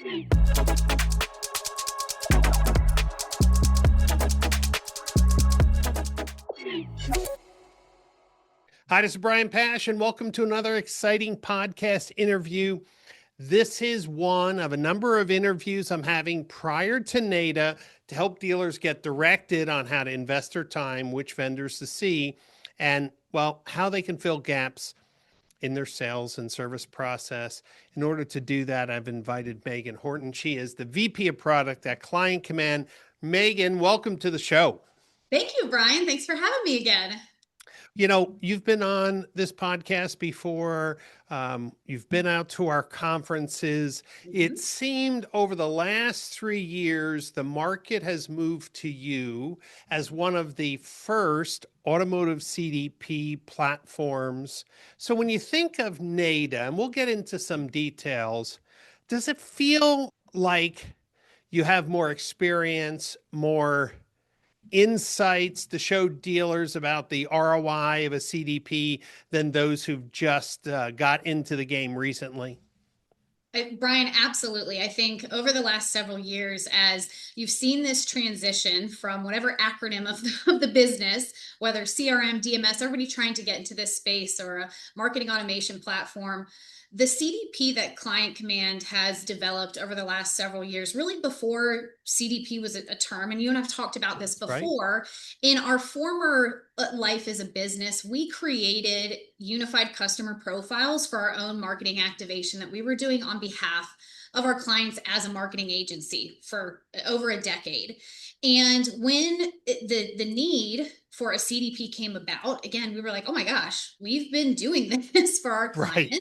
Hi, this is Brian Pash, and welcome to another exciting podcast interview. This is one of a number of interviews I'm having prior to NADA to help dealers get directed on how to invest their time, which vendors to see, and, well, how they can fill gaps in their sales and service process. In order to do that, I've invited Megan Horton. She is the VP of Product at Client Command. Megan, welcome to the show. Thank you, Brian. Thanks for having me again. You know, you've been on this podcast before. You've been out to our conferences. It seemed over the last 3 years, the market has moved to you as one of the first automotive CDP platforms. So when you think of NADA, and we'll get into some details, does it feel like you have more experience, more insights to show dealers about the ROI of a CDP than those who've just got into the game recently? Brian, absolutely. I think over the last several years, as you've seen this transition from whatever acronym of the business, whether CRM, DMS, everybody trying to get into this space or a marketing automation platform, the CDP that Client Command has developed over the last several years, really before CDP was a term, and you and I've talked about this before, in our former life as a business, we created unified customer profiles for our own marketing activation that we were doing on behalf of our clients as a marketing agency for over a decade. And when the need for a CDP came about, again, we were like, oh my gosh, we've been doing this for our clients. Right.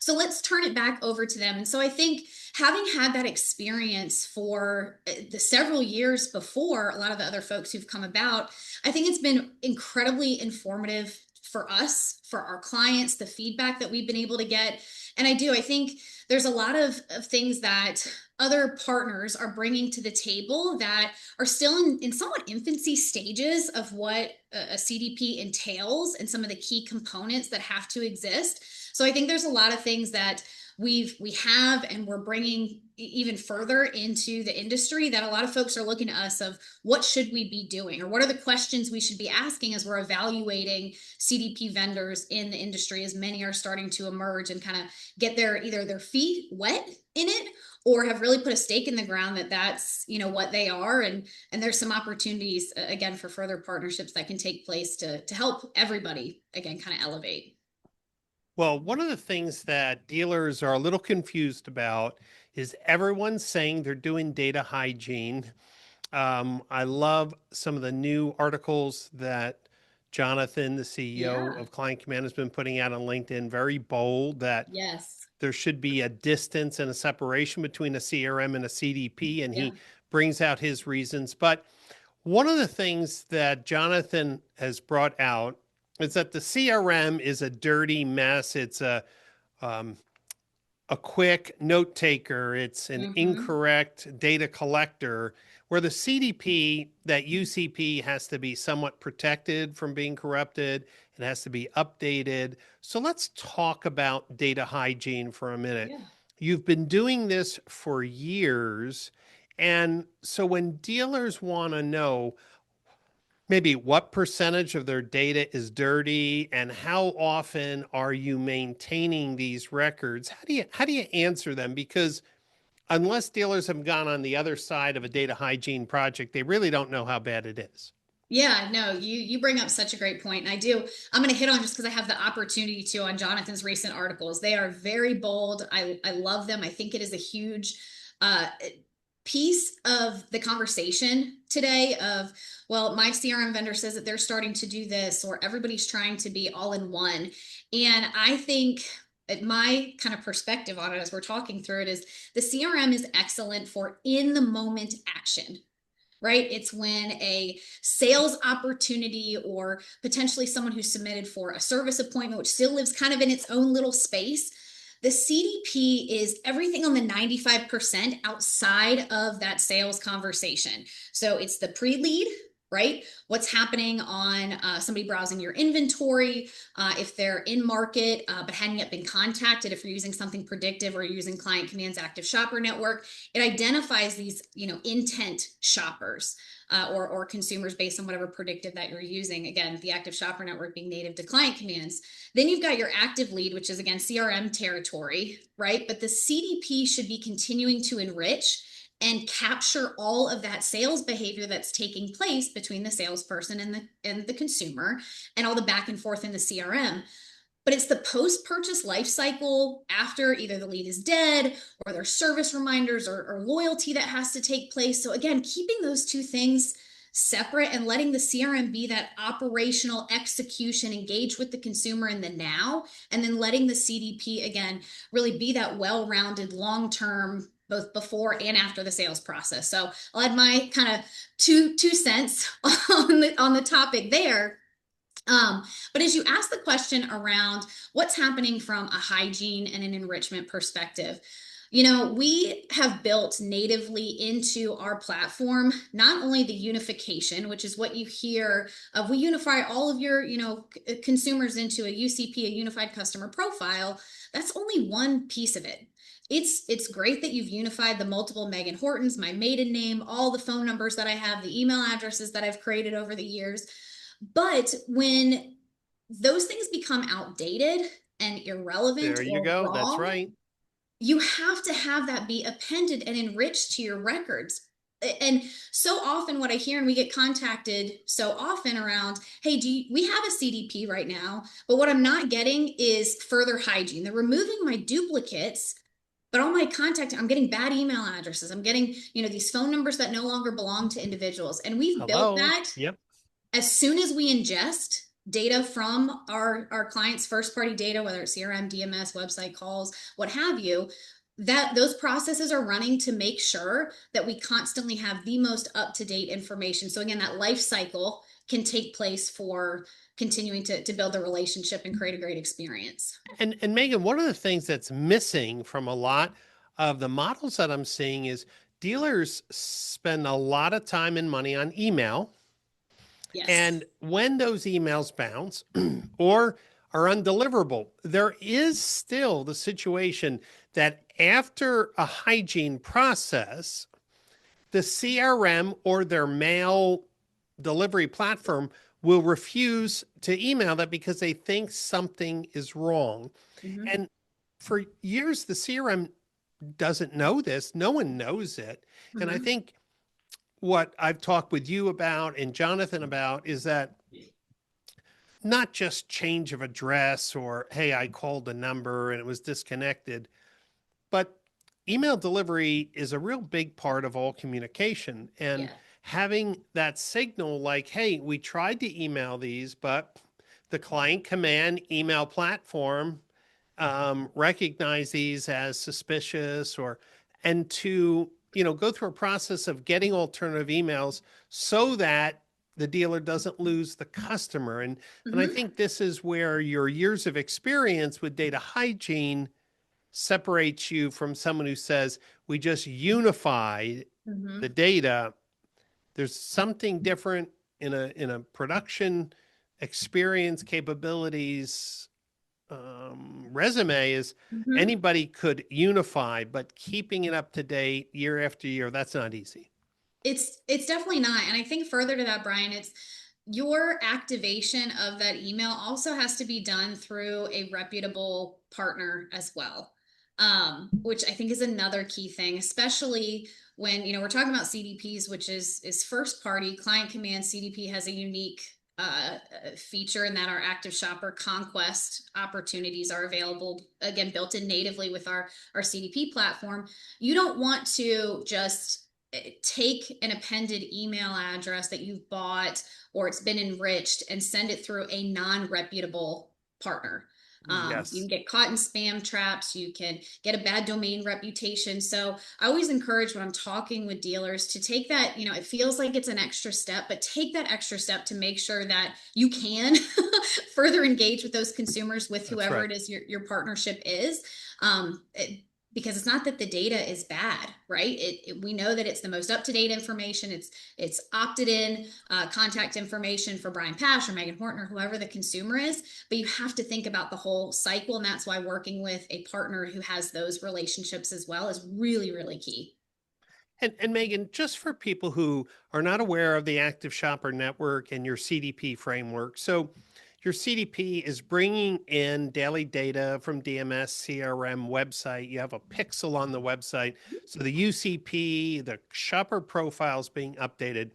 So let's turn it back over to them. And so I think having had that experience for the several years before a lot of the other folks who've come about, I think it's been incredibly informative for us, for our clients, the feedback that we've been able to get. And I think there's a lot of things that other partners are bringing to the table that are still in somewhat infancy stages of what a CDP entails and some of the key components that have to exist. So I think there's a lot of things that we have and we're bringing even further into the industry that a lot of folks are looking at us of what should we be doing or what are the questions we should be asking as we're evaluating CDP vendors in the industry, as many are starting to emerge and kind of get either their feet wet in it or have really put a stake in the ground that's what they are, and there's some opportunities again for further partnerships that can take place to help everybody again kind of elevate. Well, one of the things that dealers are a little confused about is everyone's saying they're doing data hygiene. I love some of the new articles that Jonathan, the CEO of Client Command, has been putting out on LinkedIn, very bold that there should be a distance and a separation between a CRM and a CDP, and he brings out his reasons. But one of the things that Jonathan has brought out is that the CRM is a dirty mess. It's a quick note taker. It's an incorrect data collector, where the CDP, that UCP, has to be somewhat protected from being corrupted. It has to be updated. So let's talk about data hygiene for a minute. Yeah. You've been doing this for years. And so when dealers want to know maybe what percentage of their data is dirty and how often are you maintaining these records, how do you answer them? Because unless dealers have gone on the other side of a data hygiene project, they really don't know how bad it is. Yeah, no, you bring up such a great point. And I'm going to hit on, just because I have the opportunity to, on Jonathan's recent articles. They are very bold. I love them. I think it is a huge piece of the conversation today of, well, my CRM vendor says that they're starting to do this, or everybody's trying to be all in one. And I think my kind of perspective on it as we're talking through it is the CRM is excellent for in the moment action, right? It's when a sales opportunity or potentially someone who submitted for a service appointment, which still lives kind of in its own little space. The CDP is everything on the 95% outside of that sales conversation. So it's the pre-lead, right? What's happening on somebody browsing your inventory, if they're in market but hadn't yet been contacted, if you're using something predictive or using Client Command's Active Shopper Network, it identifies these, intent shoppers. Or consumers based on whatever predictive that you're using. Again, the Active Shopper Network being native to Client Commands. Then you've got your active lead, which is again CRM territory, right? But the CDP should be continuing to enrich and capture all of that sales behavior that's taking place between the salesperson and the consumer, and all the back and forth in the CRM. But it's the post-purchase life cycle after either the lead is dead or there's service reminders or loyalty that has to take place. So again, keeping those two things separate and letting the CRM be that operational execution, engage with the consumer in the now, and then letting the CDP again really be that well-rounded long-term both before and after the sales process. So I'll add my kind of two cents on the topic there. But as you ask the question around what's happening from a hygiene and an enrichment perspective, we have built natively into our platform not only the unification, which is what you hear of, we unify all of your consumers into a UCP, a unified customer profile. That's only one piece of it. It's great that you've unified the multiple Megan Hortons, my maiden name, all the phone numbers that I have, the email addresses that I've created over the years. But when those things become outdated and irrelevant There you or go. That's wrong, right. you have to have that be appended and enriched to your records. And so often what I hear, and we get contacted so often around, hey, we have a CDP right now, but what I'm not getting is further hygiene. They're removing my duplicates, but all my contact, I'm getting bad email addresses. I'm getting, these phone numbers that no longer belong to individuals. And we've built Hello. that Yep. as soon as we ingest data from our clients' first party data, whether it's CRM, DMS, website calls, what have you, that those processes are running to make sure that we constantly have the most up-to-date information. So again, that life cycle can take place for continuing to build the relationship and create a great experience. And Megan, one of the things that's missing from a lot of the models that I'm seeing is dealers spend a lot of time and money on email. Yes. And when those emails bounce or are undeliverable, there is still the situation that after a hygiene process, the CRM or their mail delivery platform will refuse to email that because they think something is wrong. Mm-hmm. And for years, the CRM doesn't know this. No one knows it. And I Mm-hmm. think what I've talked with you about and Jonathan about is that not just change of address or, hey, I called a number and it was disconnected, but email delivery is a real big part of all communication. And Yeah. having that signal like, hey, we tried to email these, but the client command email platform recognize these as suspicious, or and to go through a process of getting alternative emails so that the dealer doesn't lose the customer. And I Mm-hmm. think this is where your years of experience with data hygiene separates you from someone who says we just unified Mm-hmm. the data. There's something different in a production experience capabilities resume is Mm-hmm. anybody could unify, but keeping it up to date year after year, that's not easy. It's definitely not. And I think further to that, Brian, it's your activation of that email also has to be done through a reputable partner as well. Which I think is another key thing, especially when we're talking about CDPs, which is first party. Client Command CDP has a unique feature in that our active shopper conquest opportunities are available, again built in natively with our CDP platform. You don't want to just take an appended email address that you've bought or it's been enriched and send it through a non-reputable partner. You can Yes. get caught in spam traps. You can get a bad domain reputation. So I always encourage when I'm talking with dealers to take that, it feels like it's an extra step, but take that extra step to make sure that you can further engage with those consumers with That's whoever right. it is your partnership is. because it's not that the data is bad, right? We know that it's the most up-to-date information. It's opted in contact information for Brian Pash or Megan Horton or whoever the consumer is, but you have to think about the whole cycle, and that's why working with a partner who has those relationships as well is really, really key. And Megan, just for people who are not aware of the Active Shopper Network and your CDP framework, so your CDP is bringing in daily data from DMS, CRM website. You have a pixel on the website. So the UCP, the shopper profile is being updated.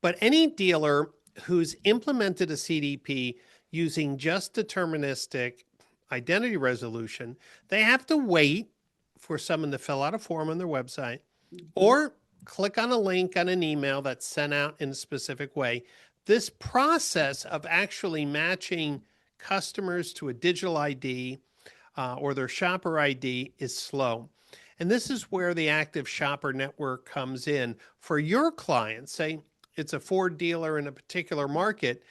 But any dealer who's implemented a CDP using just deterministic identity resolution, they have to wait for someone to fill out a form on their website Mhm. or click on a link on an email that's sent out in a specific way. This process of actually matching customers to a digital ID or their shopper ID is slow. And this is where the Active Shopper Network comes in. For your clients, say it's a Ford dealer in a particular market,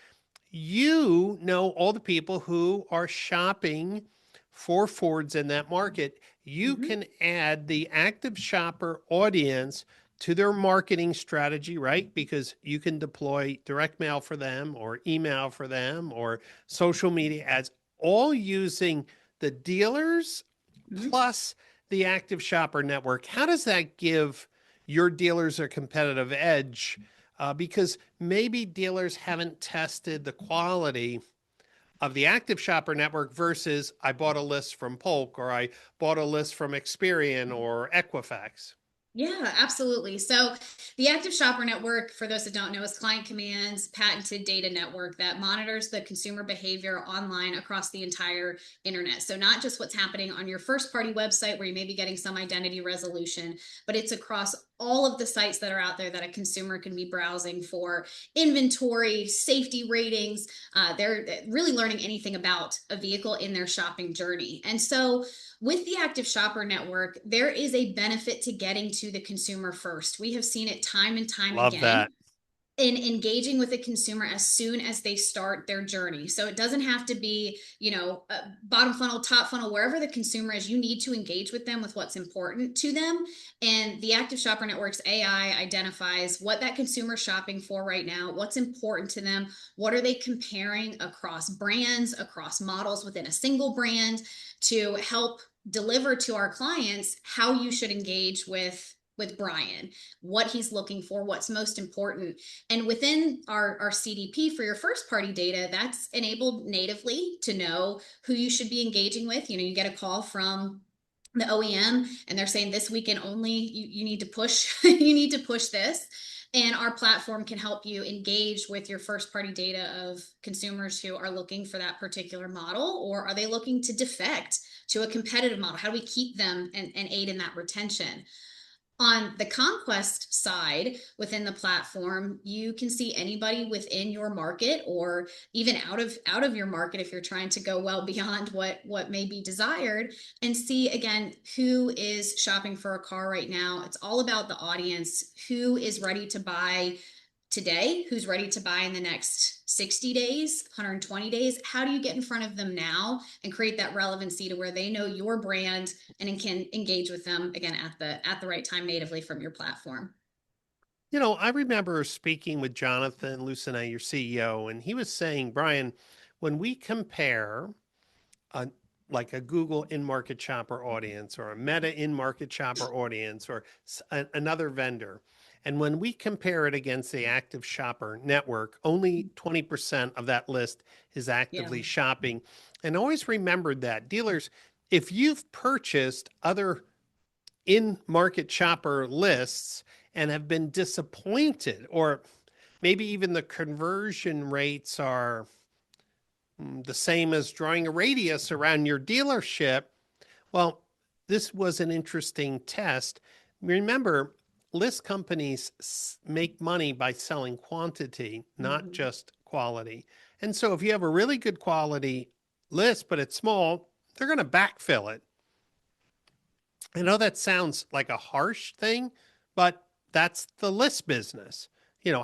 you know all the people who are shopping for Fords in that market. You Mhm. can add the active shopper audience to their marketing strategy, right? Because you can deploy direct mail for them or email for them or social media ads, all using the dealers Mhm. plus the active shopper network. How does that give your dealers a competitive edge? Because maybe dealers haven't tested the quality of the active shopper network versus I bought a list from Polk or I bought a list from Experian or Equifax. Yeah, absolutely. So, the Active Shopper Network, for those that don't know, is Client Command's patented data network that monitors the consumer behavior online across the entire internet. So, not just what's happening on your first party website where you may be getting some identity resolution, but it's across all of the sites that are out there that a consumer can be browsing for inventory, safety ratings. They're really learning anything about a vehicle in their shopping journey. And so, with the Active Shopper Network, there is a benefit to getting to the consumer first. We have seen it time and time Love again that. in engaging with the consumer as soon as they start their journey. So it doesn't have to be, bottom funnel, top funnel, wherever the consumer is, you need to engage with them with what's important to them. And the Active Shopper Network's AI identifies what that consumer is shopping for right now, what's important to them, what are they comparing across brands, across models within a single brand to help deliver to our clients how you should engage with Brian, what he's looking for, what's most important. And within our CDP for your first party data, that's enabled natively to know who you should be engaging with. You get a call from the OEM and they're saying this weekend only you need to push you need to push this, and our platform can help you engage with your first party data of consumers who are looking for that particular model, or are they looking to defect to a competitive model. How do we keep them and aid in that retention? On the conquest side within the platform, you can see anybody within your market or even out of your market if you're trying to go well beyond what may be desired, and see again who is shopping for a car right now. It's all about the audience, who is ready to buy today, who's ready to buy in the next 60 days, 120 days. How do you get in front of them now and create that relevancy to where they know your brand and can engage with them again at the right time natively from your platform? I remember speaking with Jonathan Lucena, your CEO, and he was saying, Brian, when we compare a like a Google in-market shopper audience or a Meta in-market shopper audience or another vendor. And when we compare it against the active shopper network, only 20% of that list is Yeah. actively shopping. And always remember that dealers, if you've purchased other in-market shopper lists and have been disappointed, or maybe even the conversion rates are the same as drawing a radius around your dealership. Well, this was an interesting test. Remember, list companies make money by selling quantity, not Mhm. just quality. And so if you have a really good quality list, but it's small, they're going to backfill it. I know that sounds like a harsh thing, but that's the list business.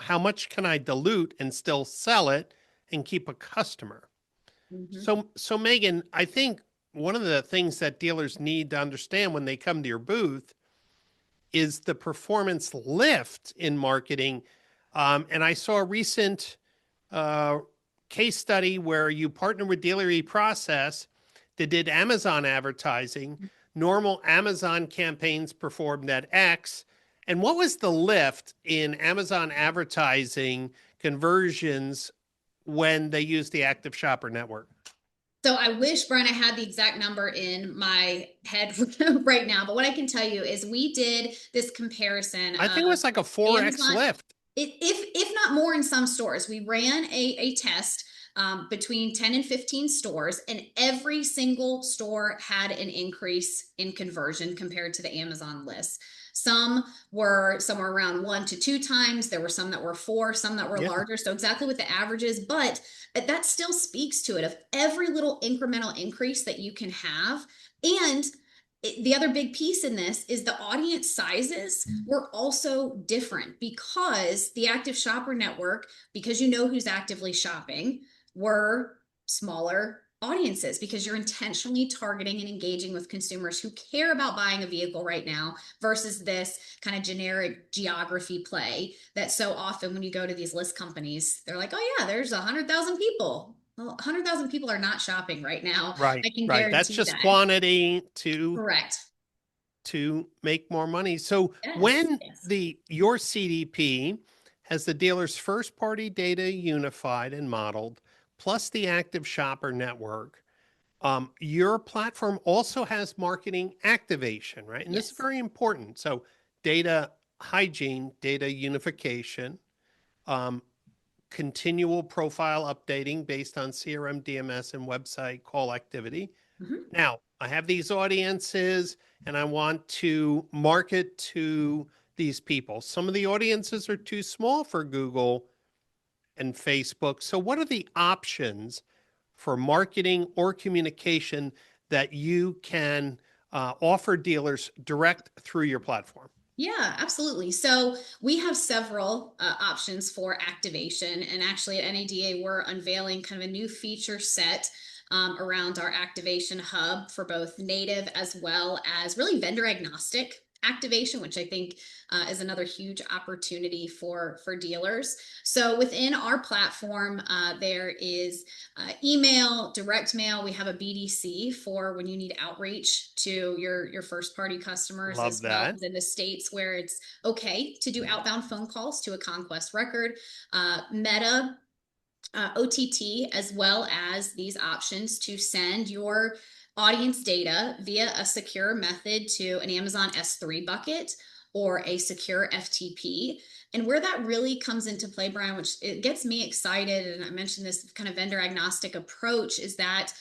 How much can I dilute and still sell it and keep a customer? Mhm. So Megan, I think one of the things that dealers need to understand when they come to your booth is the performance lift in marketing. And I saw a recent uh, case study where you partner with Dealer eProcess that did Amazon advertising. Normal Amazon campaigns performed at X. And what was the lift in Amazon advertising conversions when they used the Active Shopper Network? So I wish, Brian, I had the exact number in my head right now. But what I can tell you is we did this comparison I think it of was like a 4X Amazon, lift. if not more in some stores. We ran a test between 10 and 15 stores, and every single store had an increase in conversion compared to the Amazon list. Some were somewhere around 1 to 2 times. There were some that were 4, some that were Yeah. larger. So exactly what the average is, but that still speaks to it of every little incremental increase that you can have. And the other big piece in this is the audience sizes were also different because the active shopper network, because you know who's actively shopping, were smaller audiences because you're intentionally targeting and engaging with consumers who care about buying a vehicle right now versus this kind of generic geography play that so often when you go to these list companies, they're like, oh yeah, there's 100,000 people. Well, 100,000 people are not shopping right now. Right, I can right. That's guarantee just that. quantity Correct. to make more money. So Yes. when Yes. your CDP has the dealer's first party data unified and modeled, plus the active shopper network, your platform also has marketing activation, right? And this is Yes. very important. So data hygiene, data unification, um, continual profile updating based on CRM, DMS, and website call activity. Mhm. Now, I have these audiences and I want to market to these people. Some of the audiences are too small for Google and Facebook. So, what are the options for marketing or communication that you can offer dealers direct through your platform? Yeah, absolutely. So we have several options for activation. And actually, at NADA, we're unveiling kind of a new feature set around our activation hub for both native as well as really vendor agnostic activation, which I think is another huge opportunity for dealers. So within our platform, there is email, direct mail. We have a BDC for when you need outreach to your first party customers, Love as well that. as in the states where it's okay to do outbound phone calls to a conquest record. Meta, OTT, as well as these options to send your audience data via a secure method to an Amazon S3 bucket or a secure FTP. And where that really comes into play, Brian, which it gets me excited, and I mentioned this kind of vendor agnostic approach, is that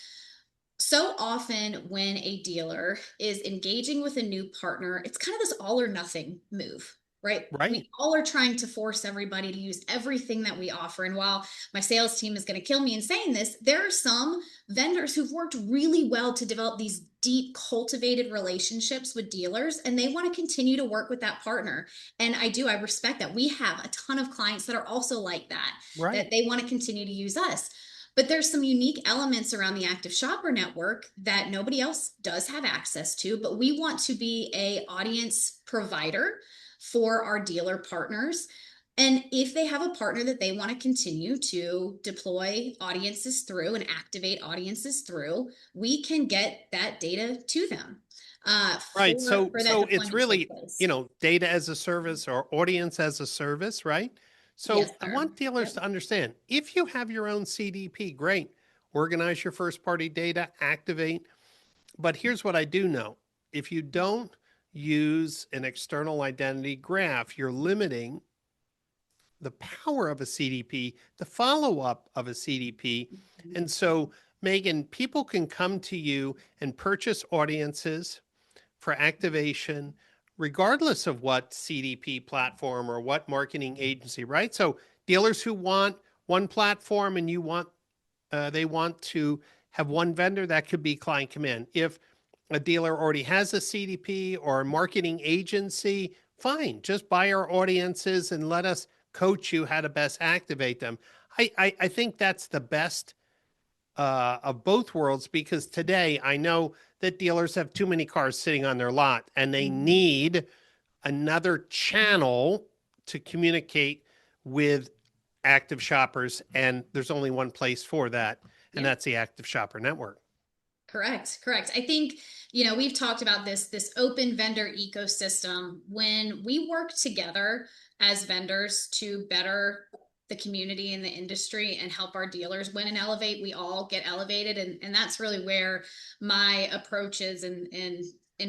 so often when a dealer is engaging with a new partner, it's kind of this all or nothing move, right? Right. We all are trying to force everybody to use everything that we offer. And while my sales team is going to kill me in saying this, there are some vendors who've worked really well to develop these deep cultivated relationships with dealers, and they want to continue to work with that partner. And I respect that. We have a ton of clients that are also like that, Right. that they want to continue to use us. But there's some unique elements around the active shopper network that nobody else does have access to, but we want to be a audience provider for our dealer partners. And if they have a partner that they want to continue to deploy audiences through and activate audiences through, we can get that data to them Right. for that So it's deployment to take really, place. data as a service or audience as a service, right? Yes, So I sir. want dealers Yep. to understand if you have your own CDP, great. Organize your first party data, activate. But here's what I do know. If you don't use an external identity graph, you're limiting the power of a CDP, the follow up of a CDP. And so, Megan, people can come to you and purchase audiences for activation, regardless of what CDP platform or what marketing agency, right? So dealers who want one platform and they want to have one vendor, that could be client command. If a dealer already has a CDP or a marketing agency, fine, just buy our audiences and let us coach you how to best activate them. I think that's the best of both worlds, because today I know that dealers have too many cars sitting on their lot and they need another channel to communicate with active shoppers. And there's only one place for that, and that's the Active Shopper Network. Correct. I think, we've talked about this open vendor ecosystem. When we work together as vendors to better the community and the industry and help our dealers win and elevate, we all get elevated. And that's really where my approach is, and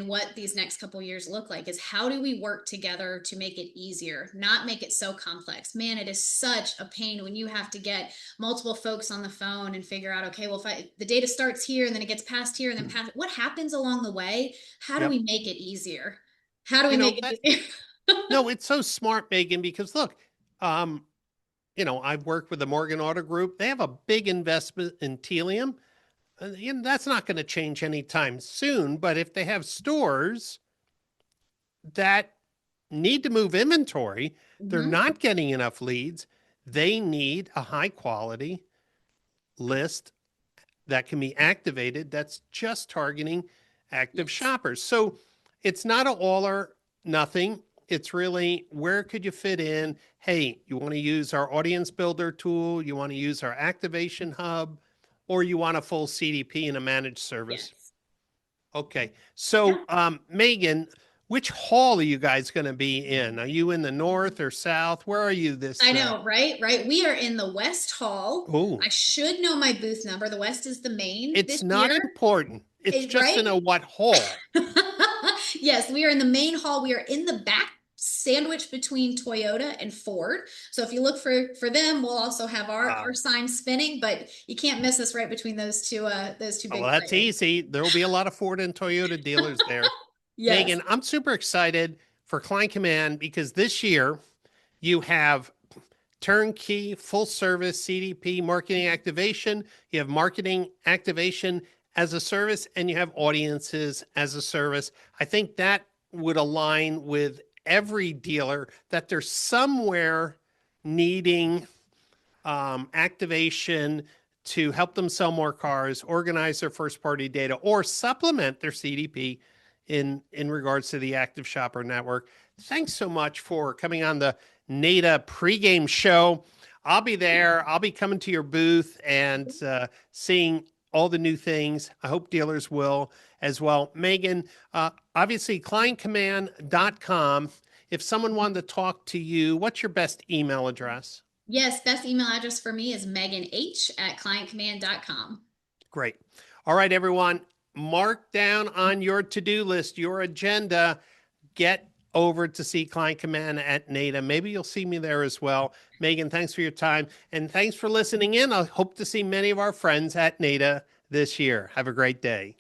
what these next couple years look like, is how do we work together to make it easier, not make it so complex. Man, it is such a pain when you have to get multiple folks on the phone and figure out, okay, well, if the data starts here and then it gets passed here and then passed, what happens along the way? How do we make it easier? How do we make it easier? No, it's so smart, Megan, because look, I've worked with the Morgan Auto Group. They have a big investment in Telium. That's not going to change anytime soon. But if they have stores that need to move inventory, they're not getting enough leads. They need a high quality list that can be activated that's just targeting active shoppers. So it's not an all or nothing. It's really, where could you fit in? Hey, you want to use our audience builder tool? You want to use our activation hub? Or you want a full CDP and a managed service? Yes. Okay. So, Megan, which hall are you guys going to be in? Are you in the north or south? Where are you this? I know, right? We are in the West Hall. Oh, I should know my booth number. The West is the main. It's not important. It's just to know what hall. Yes, we are in the main hall. We are in the back, sandwiched between Toyota and Ford. So if you look for them, we'll also have our sign spinning, but you can't miss us right between those two big well, that's easy. There will be a lot of Ford and Toyota dealers there. Yes. Megan, I'm super excited for Client Command because this year you have turnkey, full service CDP marketing activation. You have marketing activation as a service, and you have audiences as a service. I think that would align with every dealer, that they're somewhere needing activation to help them sell more cars, organize their first party data, or supplement their CDP in regards to the Active Shopper Network. Thanks so much for coming on the NADA pregame show. I'll be there. I'll be coming to your booth and seeing all the new things. I hope dealers will as well. Megan, obviously clientcommand.com. If someone wanted to talk to you, what's your best email address? Yes, best email address for me is meganh@clientcommand.com. Great. All right, everyone, mark down on your to-do list, your agenda. Get over to see Client Command at NADA. Maybe you'll see me there as well. Megan, thanks for your time. And thanks for listening in. I hope to see many of our friends at NADA this year. Have a great day.